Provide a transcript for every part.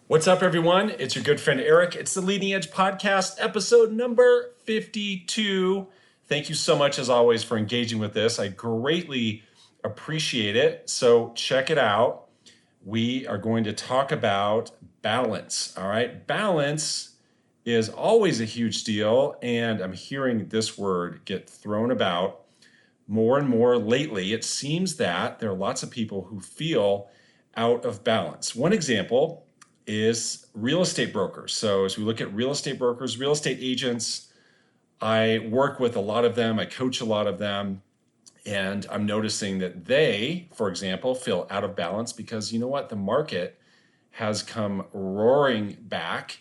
What's up, everyone? It's your good friend Eric. It's the Leading Edge Podcast, episode number 52. Thank you so much, as always, for engaging with this. I greatly appreciate it. So, check it out. We are going to talk about balance. All right. Balance is always a huge deal. And I'm hearing this word get thrown about more and more lately. It seems that there are lots of people who feel out of balance. One example is real estate brokers. So, as we look at real estate brokers, real estate agents, I work with a lot of them, I coach a lot of them, and I'm noticing that they, for example, feel out of balance because you know what? The market has come roaring back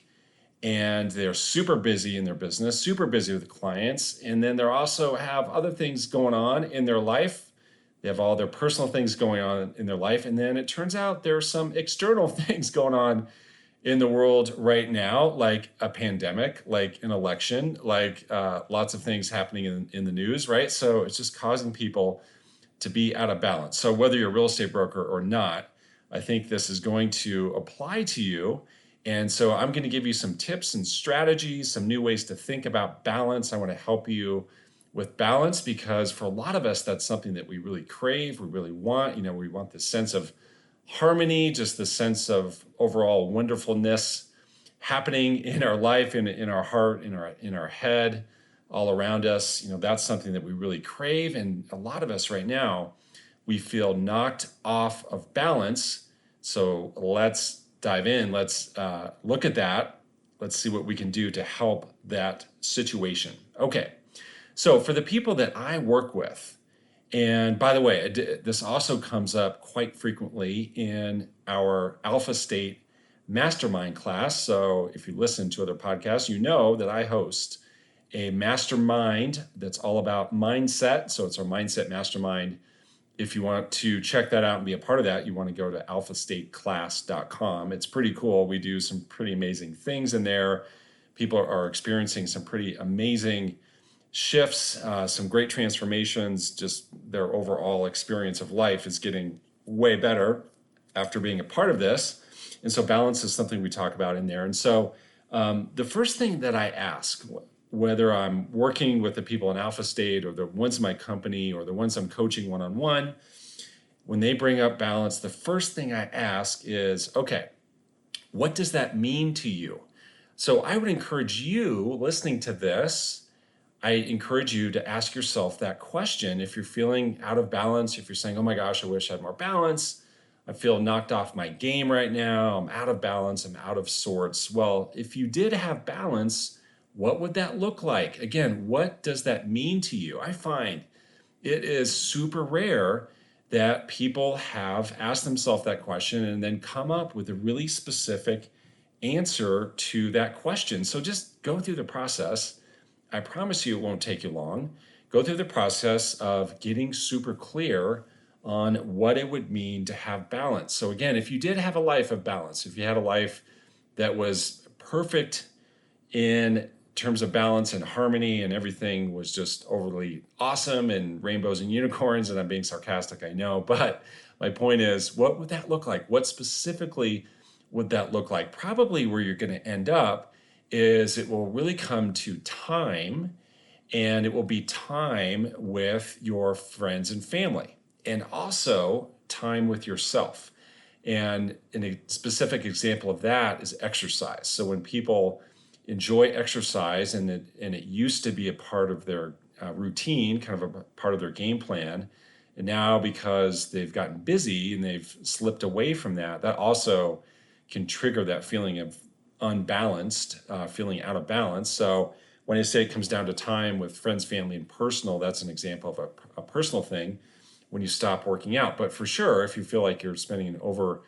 and they're super busy in their business, super busy with clients. And then they also have other things going on in their life. They have all their personal things going on in their life. And then it turns out there are some external things going on in the world right now, like a pandemic, like an election, like lots of things happening in the news, right? So it's just causing people to be out of balance. So whether you're a real estate broker or not, I think this is going to apply to you. And so I'm going to give you some tips and strategies, some new ways to think about balance. I want to help you with balance because for a lot of us, that's something that we really crave, we really want. You know, we want this sense of harmony, just the sense of overall wonderfulness happening in our life, in our heart, in our head, all around us. You know, that's something that we really crave. And a lot of us right now, we feel knocked off of balance. So let's dive in. Let's look at that. Let's see what we can do to help that situation. Okay. So for the people that I work with, and by the way, this also comes up quite frequently in our Alpha State Mastermind class. So if you listen to other podcasts, you know that I host a mastermind that's all about mindset. So it's our Mindset Mastermind. If you want to check that out and be a part of that, you want to go to alphastateclass.com. It's pretty cool. We do some pretty amazing things in there. People are experiencing some pretty amazing shifts, some great transformations. Just their overall experience of life is getting way better after being a part of this. And so balance is something we talk about in there. And so the first thing that I ask, whether I'm working with the people in Alpha State or the ones in my company or the ones I'm coaching one-on-one, when they bring up balance, the first thing I ask is, okay, what does that mean to you? So I would encourage you listening to this, I encourage you to ask yourself that question. If you're feeling out of balance, if you're saying, oh my gosh, I wish I had more balance, I feel knocked off my game right now, I'm out of balance, I'm out of sorts. Well, if you did have balance, what would that look like? Again, what does that mean to you? I find it is super rare that people have asked themselves that question and then come up with a really specific answer to that question. So just go through the process. I promise you it won't take you long. Go through the process of getting super clear on what it would mean to have balance. So again, if you did have a life of balance, if you had a life that was perfect in terms of balance and harmony and everything was just overly awesome and rainbows and unicorns, and I'm being sarcastic, I know, but my point is, what would that look like? What specifically would that look like? Probably where you're going to end up is it will really come to time, and it will be time with your friends and family, and also time with yourself. And a specific example of that is exercise. So when people enjoy exercise and it used to be a part of their routine, kind of a part of their game plan, and now because they've gotten busy and they've slipped away from that, that also can trigger that feeling of unbalanced, feeling out of balance. So when I say it comes down to time with friends, family, and personal, that's an example of a personal thing when you stop working out. But for sure, if you feel like you're spending an over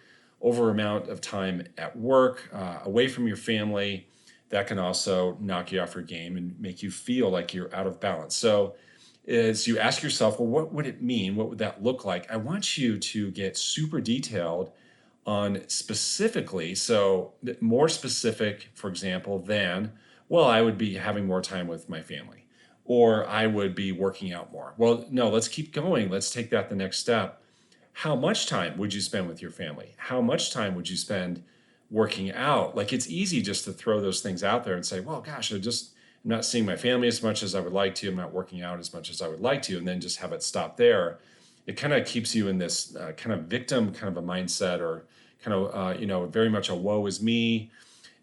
amount of time at work, away from your family, that can also knock you off your game and make you feel like you're out of balance. So as you ask yourself, well, what would it mean? What would that look like? I want you to get super detailed on specifically, so more specific, for example, than, well, I would be having more time with my family or I would be working out more. Well, no, let's keep going. Let's take that the next step. How much time would you spend with your family? How much time would you spend working out. Like it's easy just to throw those things out there and say, well, gosh, I'm not seeing my family as much as I would like to. I'm not working out as much as I would like to, and then just have it stop there. It kind of keeps you in this kind of victim kind of a mindset, or kind of, very much a woe is me.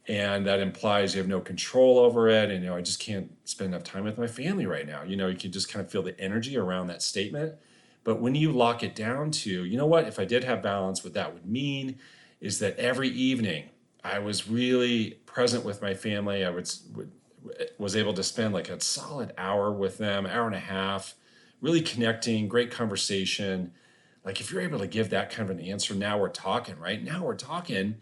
And that implies you have no control over it. And, I just can't spend enough time with my family right now. You can just kind of feel the energy around that statement. But when you lock it down to, what, if I did have balance, what that would mean is that every evening I was really present with my family. I was able to spend like a solid hour with them, hour and a half, really connecting, great conversation. Like if you're able to give that kind of an answer, now we're talking, right? Now we're talking.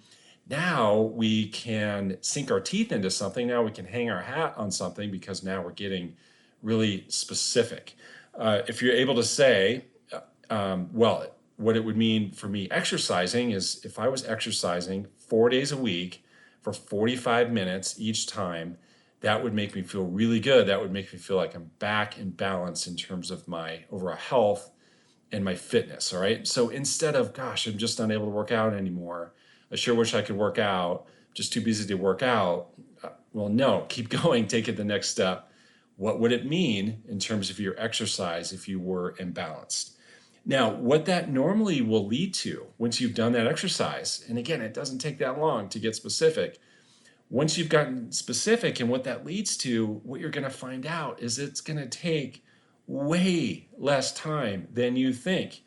Now we can sink our teeth into something. Now we can hang our hat on something, because now we're getting really specific. If you're able to say, well, what it would mean for me exercising is, if I was exercising 4 days a week for 45 minutes each time, that would make me feel really good. That would make me feel like I'm back in balance in terms of my overall health and my fitness. All right. So instead of, gosh, I'm just not able to work out anymore, I sure wish I could work out, just too busy to work out. Well, no, keep going, take it the next step. What would it mean in terms of your exercise if you were imbalanced? Now, what that normally will lead to once you've done that exercise, and again, it doesn't take that long to get specific. Once you've gotten specific and what that leads to, what you're going to find out is it's going to take way less time than you think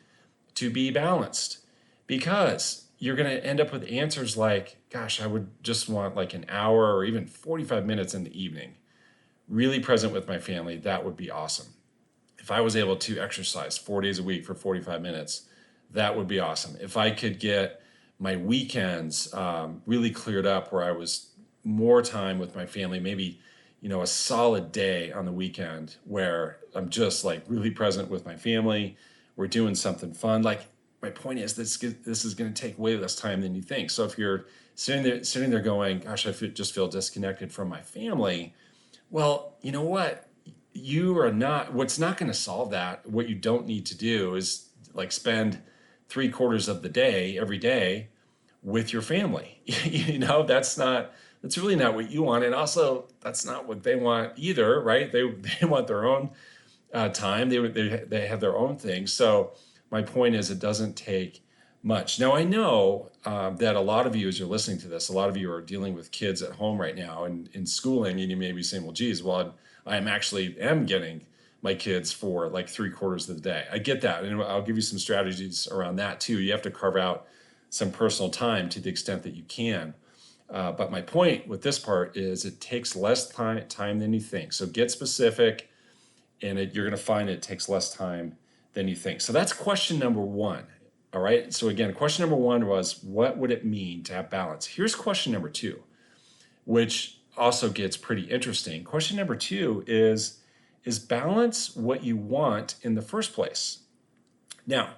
to be balanced, because you're going to end up with answers like, gosh, I would just want like an hour or even 45 minutes in the evening, really present with my family. That would be awesome. If I was able to exercise 4 days a week for 45 minutes, that would be awesome. If I could get my weekends really cleared up, where I was more time with my family, maybe, a solid day on the weekend where I'm just like really present with my family. We're doing something fun. Like, my point is, this is going to take way less time than you think. So if you're sitting there going, gosh, just feel disconnected from my family. Well, you know what? What's not going to solve that. What you don't need to do is like spend 3/4 of the day every day with your family. That's really not what you want. And also, that's not what they want either, right? They want their own time. They have their own thing. So my point is, it doesn't take much. Now, I know that a lot of you, as you're listening to this, a lot of you are dealing with kids at home right now and in schooling, and you may be saying, well, geez, I am getting my kids for like 3/4 of the day. I get that. And I'll give you some strategies around that too. You have to carve out some personal time to the extent that you can. But my point with this part is, it takes less time than you think. So get specific, and you're going to find it takes less time than you think. So that's question number one. All right. So again, question number one was, what would it mean to have balance? Here's question number two, which also gets pretty interesting. Question number two is balance what you want in the first place? Now,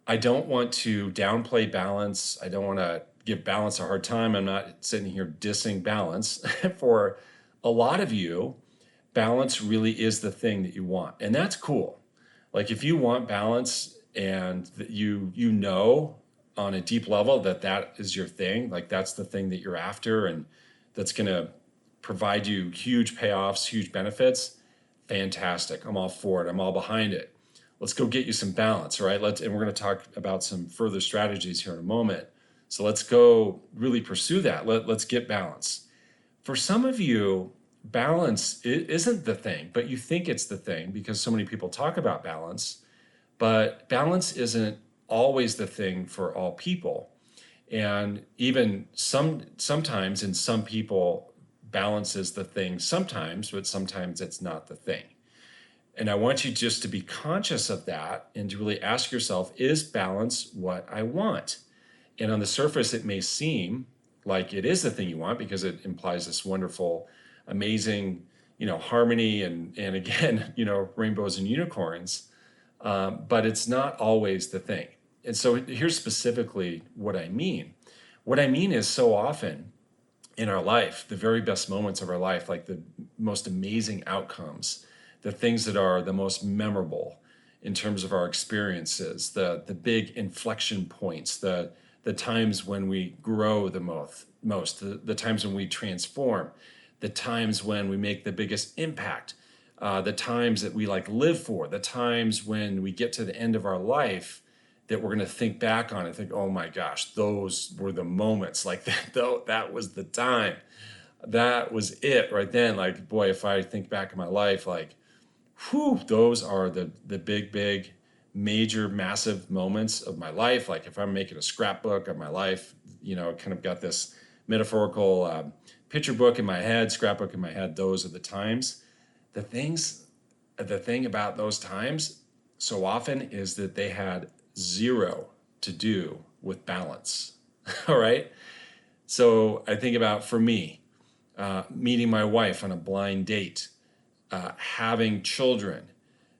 I don't want to downplay balance. I don't want to give balance a hard time. I'm not sitting here dissing balance. For a lot of you, balance really is the thing that you want. And that's cool. Like if you want balance, and that you know on a deep level that is your thing, like that's the thing that you're after, and that's going to provide you huge payoffs, huge benefits, fantastic. I'm all for it. I'm all behind it. Let's go get you some balance, right? And we're going to talk about some further strategies here in a moment. So let's go really pursue that. Let's get balance. For some of you, balance isn't the thing, but you think it's the thing because so many people talk about balance. But balance isn't always the thing for all people. And even sometimes in some people, balance is the thing sometimes, but sometimes it's not the thing. And I want you just to be conscious of that and to really ask yourself, is balance what I want? And on the surface, it may seem like it is the thing you want because it implies this wonderful, amazing, harmony and again, rainbows and unicorns. But it's not always the thing. And so here's specifically what I mean. What I mean is, so often in our life, the very best moments of our life, like the most amazing outcomes, the things that are the most memorable in terms of our experiences, the big inflection points, the the times when we grow the most, the times when we transform, the times when we make the biggest impact, the times that we like live for, the times when we get to the end of our life that we're going to think back on and think, oh my gosh, those were the moments, like that, though, that was the time. That was it right then. Like, boy, if I think back in my life, like, whew, those are the big, major, massive moments of my life. Like if I'm making a scrapbook of my life, kind of got this metaphorical picture book in my head, scrapbook in my head. Those are the times. The thing about those times so often is that they had zero to do with balance. All right. So I think about, for me, meeting my wife on a blind date, having children,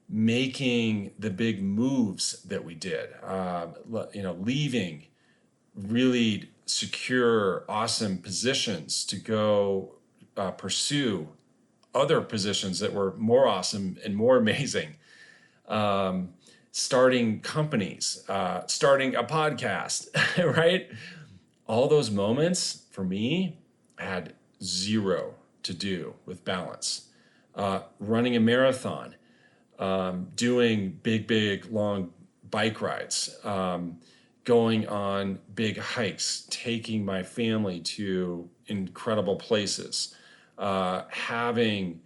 making the big moves that we did, leaving really secure, awesome positions to go pursue other positions that were more awesome and more amazing. Starting companies, starting a podcast, right? All those moments for me had zero to do with balance. Running a marathon, doing big, long bike rides, going on big hikes, taking my family to incredible places, having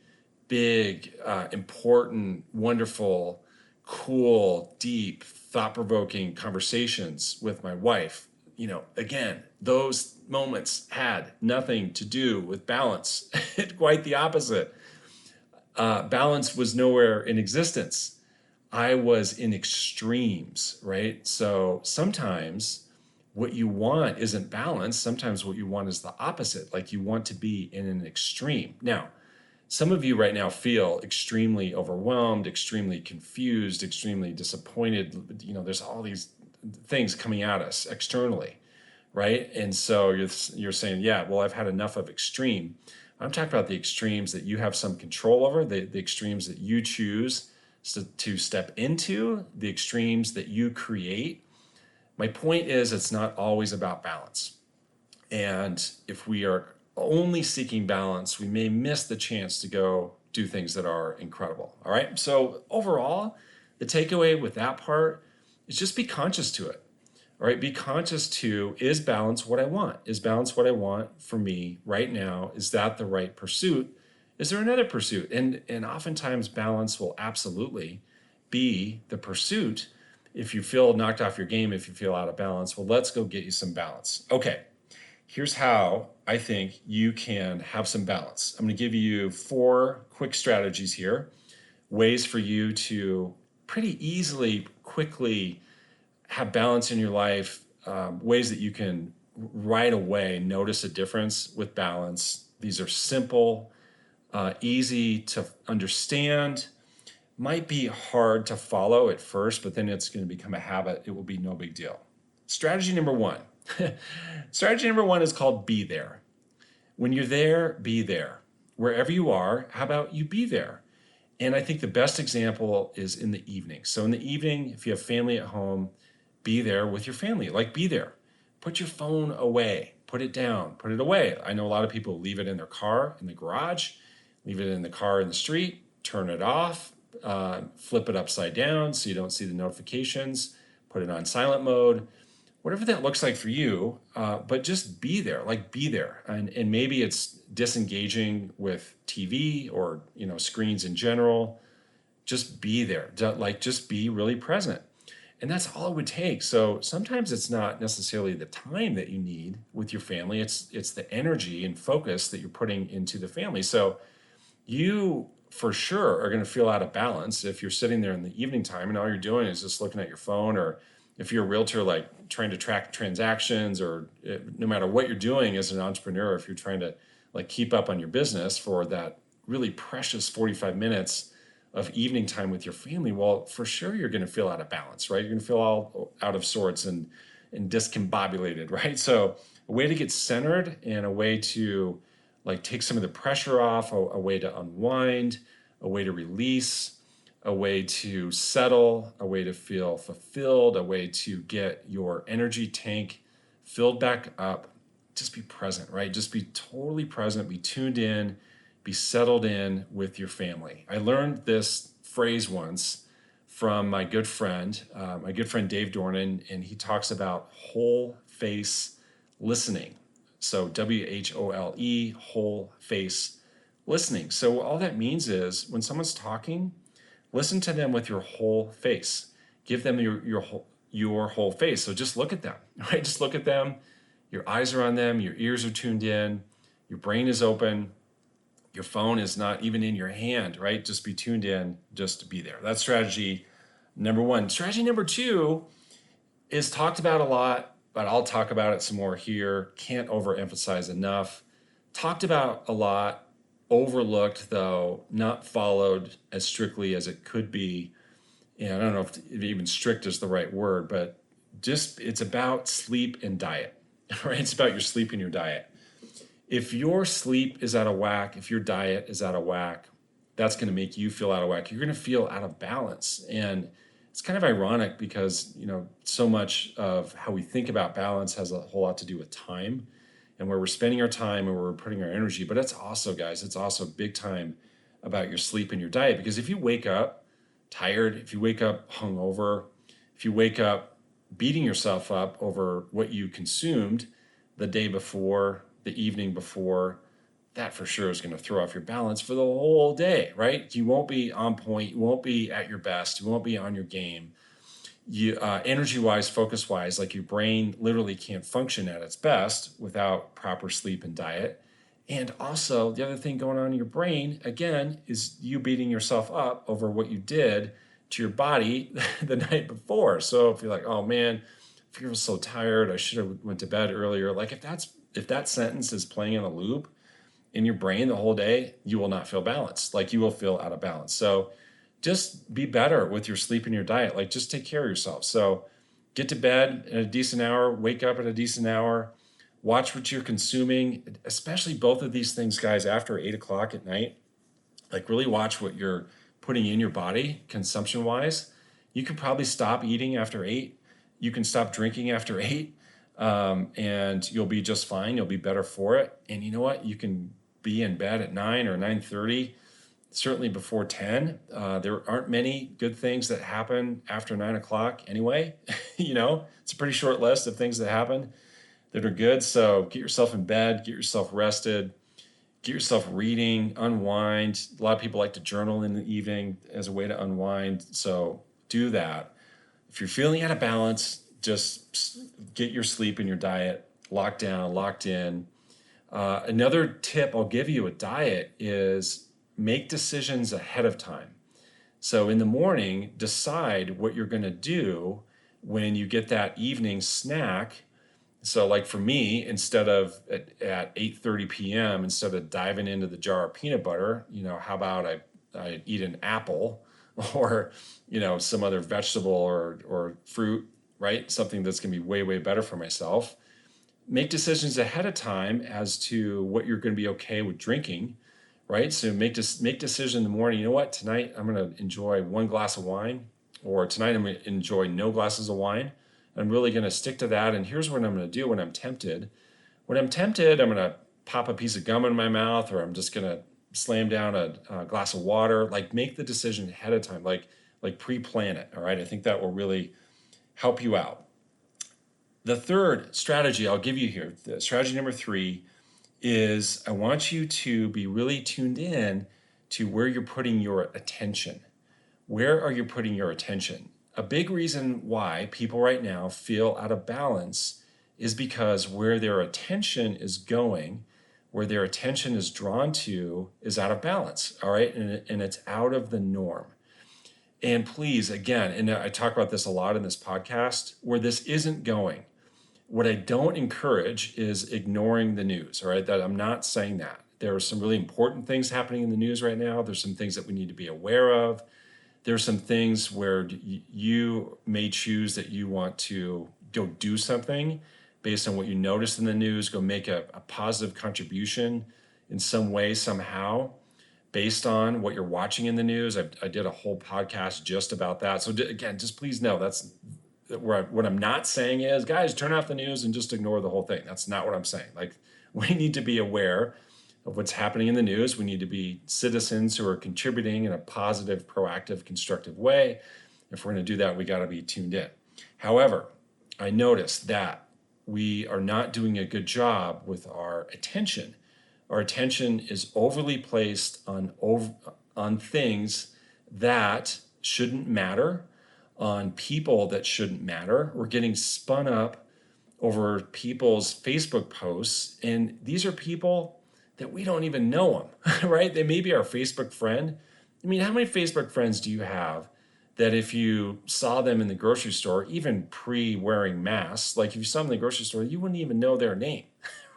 big, important, wonderful, cool, deep, thought-provoking conversations with my wife. Again, those moments had nothing to do with balance. Quite the opposite. Balance was nowhere in existence. I was in extremes, right? So sometimes what you want isn't balance. Sometimes what you want is the opposite. Like you want to be in an extreme. Now, some of you right now feel extremely overwhelmed, extremely confused, extremely disappointed. There's all these things coming at us externally, right? And so you're saying, yeah, well, I've had enough of extreme. I'm talking about the extremes that you have some control over, the extremes that you choose to step into, the extremes that you create. My point is, it's not always about balance. And if we are only seeking balance, we may miss the chance to go do things that are incredible. All right. So overall, the takeaway with that part is just be conscious to it. All right. Be conscious to, is balance what I want? Is balance what I want for me right now? Is that the right pursuit? Is there another pursuit? And oftentimes balance will absolutely be the pursuit. If you feel knocked off your game, if you feel out of balance, well, let's go get you some balance. Okay. Here's how I think you can have some balance. I'm going to give you 4 quick strategies here, ways for you to pretty easily, quickly have balance in your life, ways that you can right away notice a difference with balance. These are simple, easy to understand, might be hard to follow at first, but then it's going to become a habit. It will be no big deal. Strategy number 1. Strategy number 1 is called be there. When you're there, be there. Wherever you are, how about you be there? And I think the best example is in the evening. So in the evening, if you have family at home, be there with your family. Like, be there. Put your phone away. Put it down. Put it away. I know a lot of people leave it in their car, in the garage, leave it in the car in the street, turn it off, flip it upside down so you don't see the notifications, put it on silent mode, whatever that looks like for you, but just be there, like be there. And maybe it's disengaging with TV or screens in general. Just be there, like just be really present. And that's all it would take. So sometimes it's not necessarily the time that you need with your family, it's the energy and focus that you're putting into the family. So you for sure are going to feel out of balance if you're sitting there in the evening time and all you're doing is just looking at your phone, or if you're a realtor, like trying to track transactions, or no matter what you're doing as an entrepreneur, if you're trying to like keep up on your business for that really precious 45 minutes of evening time with your family, well, for sure you're going to feel out of balance, right? You're going to feel all out of sorts and discombobulated, right? So a way to get centered and a way to like take some of the pressure off, a way to unwind, a way to release, a way to settle, a way to feel fulfilled, a way to get your energy tank filled back up, just be present, right? Just be totally present, be tuned in, be settled in with your family. I learned this phrase once from my good friend Dave Dornan, and he talks about whole face listening. So WHOLE, whole face listening. So all that means is when someone's talking, listen to them with your whole face. Give them your whole face. So just look at them, right? Just look at them. Your eyes are on them, your ears are tuned in, your brain is open, your phone is not even in your hand, right? Just be tuned in, just be there. That's strategy number one. Strategy number two is talked about a lot, but I'll talk about it some more here. Can't overemphasize enough. Talked about a lot, overlooked though, not followed as strictly as it could be. And I don't know if even strict is the right word, but just it's about sleep and diet, right? It's about your sleep and your diet. If your sleep is out of whack, if your diet is out of whack, that's going to make you feel out of whack. You're going to feel out of balance. And it's kind of ironic because, so much of how we think about balance has a whole lot to do with time and where we're spending our time and where we're putting our energy. But it's also, guys, it's also big time about your sleep and your diet. Because if you wake up tired, if you wake up hungover, if you wake up beating yourself up over what you consumed the day before, the evening before, that for sure is going to throw off your balance for the whole day, right? You won't be on point. You won't be at your best. You won't be on your game. You, energy-wise, focus-wise, like your brain literally can't function at its best without proper sleep and diet. And also, the other thing going on in your brain, again, is you beating yourself up over what you did to your body the night before. So if you're like, oh man, I feel so tired, I should have went to bed earlier. Like if that sentence is playing in a loop in your brain the whole day, you will not feel balanced. Like you will feel out of balance. So just be better with your sleep and your diet. Like just take care of yourself. So get to bed at a decent hour, wake up at a decent hour, watch what you're consuming, especially both of these things, guys, after 8 o'clock at night. Like really watch what you're putting in your body consumption wise. You could probably stop eating after 8. You can stop drinking after 8. And you'll be just fine. You'll be better for it. And you know what? You can be in bed at 9 or 9:30, certainly before 10. There aren't many good things that happen after 9 o'clock anyway. It's a pretty short list of things that happen that are good. So get yourself in bed, get yourself rested, get yourself reading, unwind. A lot of people like to journal in the evening as a way to unwind. So do that. If you're feeling out of balance, just get your sleep and your diet locked down, locked in. Another tip I'll give you with diet is make decisions ahead of time. So in the morning, decide what you're going to do when you get that evening snack. So like for me, instead of at 8:30 p.m., instead of diving into the jar of peanut butter, how about I eat an apple or, some other vegetable or fruit, right? Something that's going to be way, way better for myself. Make decisions ahead of time as to what you're going to be okay with drinking, right? So make decision in the morning. You know what? Tonight I'm going to enjoy one glass of wine, or tonight I'm going to enjoy no glasses of wine. I'm really going to stick to that. And here's what I'm going to do when I'm tempted. When I'm tempted, I'm going to pop a piece of gum in my mouth, or I'm just going to slam down a glass of water. Like make the decision ahead of time, like pre-plan it. All right. I think that will really help you out. The third strategy I'll give you here, strategy number 3, is I want you to be really tuned in to where you're putting your attention. Where are you putting your attention? A big reason why people right now feel out of balance is because where their attention is going, where their attention is drawn to, is out of balance, all right? And it's out of the norm. And please, again, and I talk about this a lot in this podcast, where this isn't going. What I don't encourage is ignoring the news, all right? That I'm not saying that. There are some really important things happening in the news right now. There's some things that we need to be aware of. There's some things where you may choose that you want to go do something based on what you noticed in the news, go make a positive contribution in some way, somehow, based on what you're watching in the news. I did a whole podcast just about that. So again, just please know what I'm not saying is, guys, turn off the news and just ignore the whole thing. That's not what I'm saying. Like, we need to be aware of what's happening in the news. We need to be citizens who are contributing in a positive, proactive, constructive way. If we're going to do that, we got to be tuned in. However, I noticed that we are not doing a good job with our attention. Our attention is overly placed on things that shouldn't matter, on people that shouldn't matter. We're getting spun up over people's Facebook posts, and these are people that we don't even know them, right? They may be our Facebook friend. I mean, how many Facebook friends do you have that if you saw them in the grocery store, even pre-wearing masks, like if you saw them in the grocery store, you wouldn't even know their name,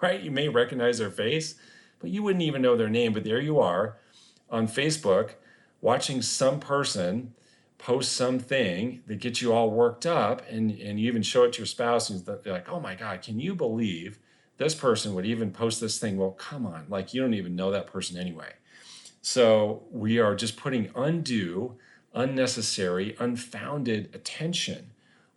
right? You may recognize their face, but you wouldn't even know their name. But there you are on Facebook watching some person post something that gets you all worked up, and you even show it to your spouse, and they're like, oh my God, can you believe this person would even post this thing? Well, come on, like, you don't even know that person anyway. So we are just putting undue, unnecessary, unfounded attention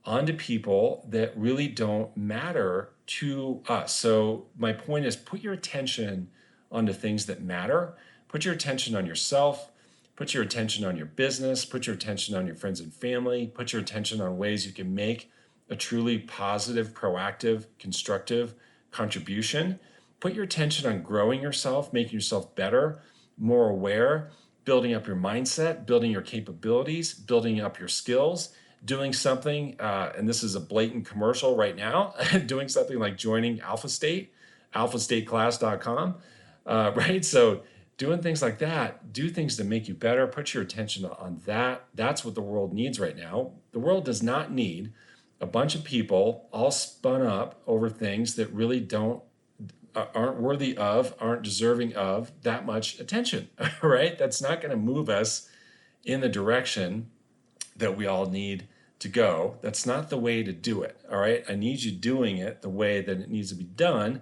onto people that really don't matter to us. So my point is, put your attention onto things that matter. Put your attention on yourself. Put your attention on your business. Put your attention on your friends and family. Put your attention on ways you can make a truly positive, proactive, constructive contribution. Put your attention on growing yourself, making yourself better, more aware, building up your mindset, building your capabilities, building up your skills, doing something, and this is a blatant commercial right now, doing something like joining Alpha State, alphastateclass.com, right? So doing things like that, do things to make you better, put your attention on that. That's what the world needs right now. The world does not need a bunch of people all spun up over things that really aren't worthy of, aren't deserving of that much attention, right? That's not going to move us in the direction that we all need to go. That's not the way to do it, all right? I need you doing it the way that it needs to be done,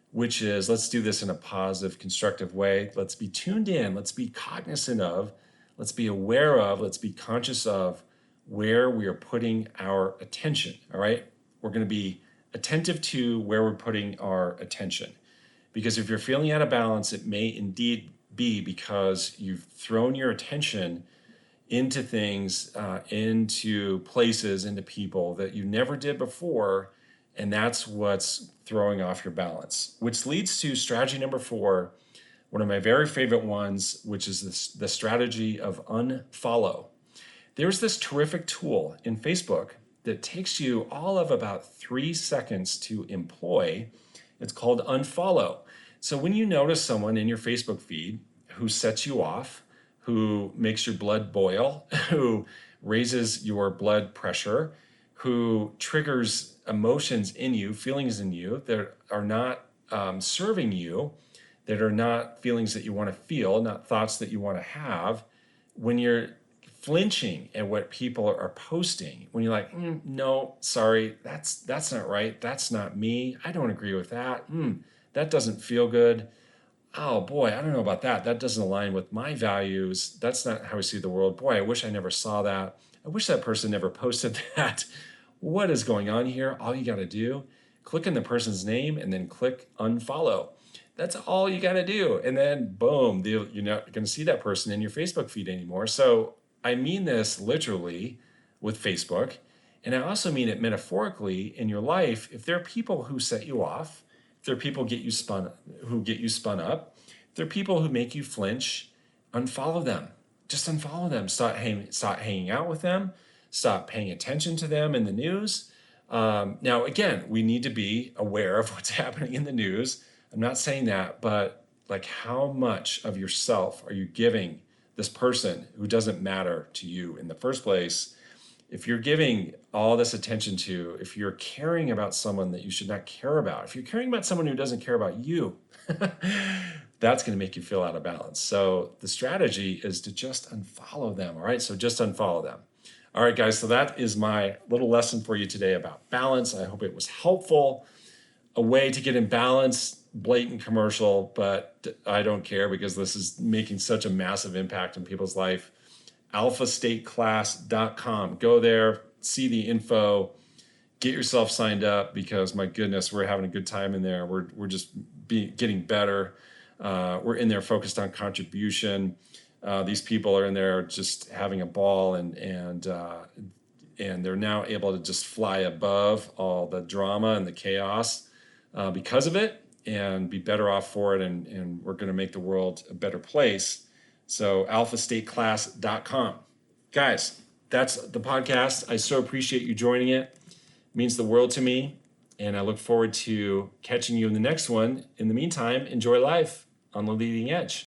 which is, let's do this in a positive, constructive way. Let's be tuned in. Let's be cognizant of, let's be aware of, let's be conscious of where we are putting our attention, all right? We're going to be attentive to where we're putting our attention. Because if you're feeling out of balance, it may indeed be because you've thrown your attention into things, into places, into people that you never did before, and that's what's throwing off your balance. Which leads to strategy number 4, one of my very favorite ones, which is the strategy of unfollow. There's this terrific tool in Facebook that takes you all of about 3 seconds to employ. It's called unfollow. So when you notice someone in your Facebook feed who sets you off, who makes your blood boil, who raises your blood pressure, who triggers emotions in you, feelings in you that are not serving you, that are not feelings that you want to feel, not thoughts that you want to have, when you're flinching at what people are posting, when you're like, no, sorry, that's not right, that's not me, I don't agree with that, that doesn't feel good, oh boy, I don't know about that, that doesn't align with my values, that's not how I see the world, boy, I wish I never saw that, I wish that person never posted that, what is going on here? All you got to do, click on the person's name and then click unfollow. That's all you got to do. And then boom, you're not going to see that person in your Facebook feed anymore. So I mean this literally with Facebook. And I also mean it metaphorically in your life. If there are people who set you off, if there are people who get you spun up, if there are people who make you flinch, unfollow them. Just unfollow them. Stop hanging out with them. Stop paying attention to them in the news. Now, again, we need to be aware of what's happening in the news. I'm not saying that, but like, how much of yourself are you giving this person who doesn't matter to you in the first place? If you're giving all this attention to, if you're caring about someone that you should not care about, if you're caring about someone who doesn't care about you, that's going to make you feel out of balance. So the strategy is to just unfollow them. All right. So just unfollow them. All right, guys. So that is my little lesson for you today about balance. I hope it was helpful. A way to get in balance, blatant commercial, but I don't care because this is making such a massive impact in people's life. alphastateclass.com. Go there, see the info, get yourself signed up, because my goodness, we're having a good time in there. We're just getting better. We're in there focused on contribution. These people are in there just having a ball, and they're now able to just fly above all the drama and the chaos because of it, and be better off for it. And we're going to make the world a better place. So alphastateclass.com. Guys, that's the podcast. I so appreciate you joining it. It means the world to me. And I look forward to catching you in the next one. In the meantime, enjoy life on the leading edge.